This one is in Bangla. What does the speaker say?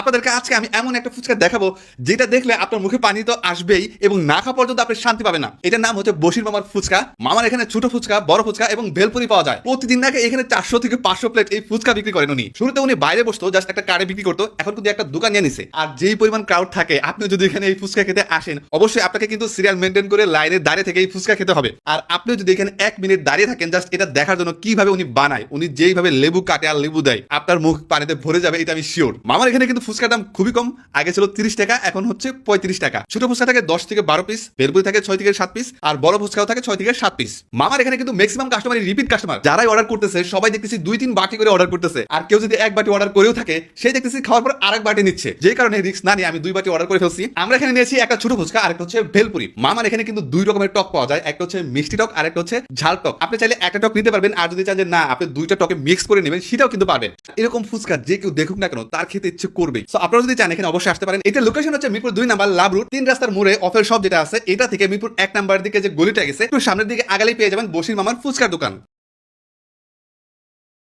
আপনাদেরকে আজকে আমি এমন একটা ফুচকা দেখাবো যেটা দেখলে আপনার মুখে পানি তো আসবেই এবং না খাওয়া পর্যন্ত আপনি শান্তি পাবেন না। এটার নাম হচ্ছে বশির মামার ফুচকা। মামার এখানে ছোট ফুচকা, বড় ফুচকা এবং ভেলপুরি পাওয়া যায়। প্রতিদিন নাকি এখানে 400 থেকে 500 প্লেট এই ফুচকা বিক্রি করেন উনি। শুরুতে উনি বাইরে বসতো, জাস্ট একটা কারে বিক্রি করতো, এখন কিন্তু একটা দোকান নিয়ে নিছে। আর যেই পরিমাণ ক্রাউড থাকে, আপনি যদি এখানে এই ফুচকা খেতে আসেন, অবশ্যই আপনাকে কিন্তু সিরিয়াল মেনটেন করে লাইনে দাঁড়িয়ে থেকে এই ফুচকা খেতে হবে। আর আপনি যদি এখানে 1 মিনিট দাঁড়িয়ে থাকেন জাস্ট এটা দেখার জন্য কিভাবে উনি বানায়, উনি যেইভাবে লেবু কাটে আর লেবু দেয়, আপনার মুখ পানিতে ভরে যাবে, এটা আমি শিওর। মামার এখানে কিন্তু ফুচকার দাম খুবই কম। আগে ছিল 30 টাকা, এখন হচ্ছে 35 টাকা। ছোট ফুচকা থাকে 10 থেকে 12 পিস, ভেলপুরি থাকে 6 থেকে 7 পিস, আর বড় ফুচকাও থাকে 6 থেকে 7 পিস। মামার এখানে কিন্তু ম্যাক্সিমাম কাস্টমারই রিপিট কাস্টমার। যারাই অর্ডার করতেছে সবাই দেখতেছি 2-3 বাটি করে অর্ডার করতেছে। আর কেউ যদি 1 বাটি অর্ডার করেও থাকে, সেই দেখতেছি খাওয়ার পর আরেক বাটি নিচ্ছে। যেই কারণে রিস্ক না নিয়ে আমি 2 বাটি অর্ডার করে ফেলছি। আমরা এখানে নিয়েছি একটা ছোট ফুচকা আর একটা হচ্ছে ভেলপুরি। মামার এখানে কিন্তু 2 রকমের টক পাওয়া যায়, একটা হচ্ছে মিষ্টি টক আর একটা হচ্ছে ঝাল টক। আপনি চাইলে একটা টক নিতে পারবেন, আর যদি চান যে না আপনি 2টা টকে মিক্স করে নেবেন, সেটাও কিন্তু পারবেন। এরকম ফুচকা যে কেউ দেখুক না কেন তার খেতে ইচ্ছে করবে। সো আপনারা যদি চান এখানে অবশ্যই আসতে পারেন। এটা লোকেশন হচ্ছে মিরপুর 2 নাম্বার লাভ রুট 3 রাস্তার মোড়ে অফের শপ যেটা আছে, এটা থেকে মিরপুর 1 নাম্বার দিকে যে গলিটা গেছে একটু সামনের দিকে আগালেই পেয়ে যাবেন বশির মামার ফুচকার দোকান।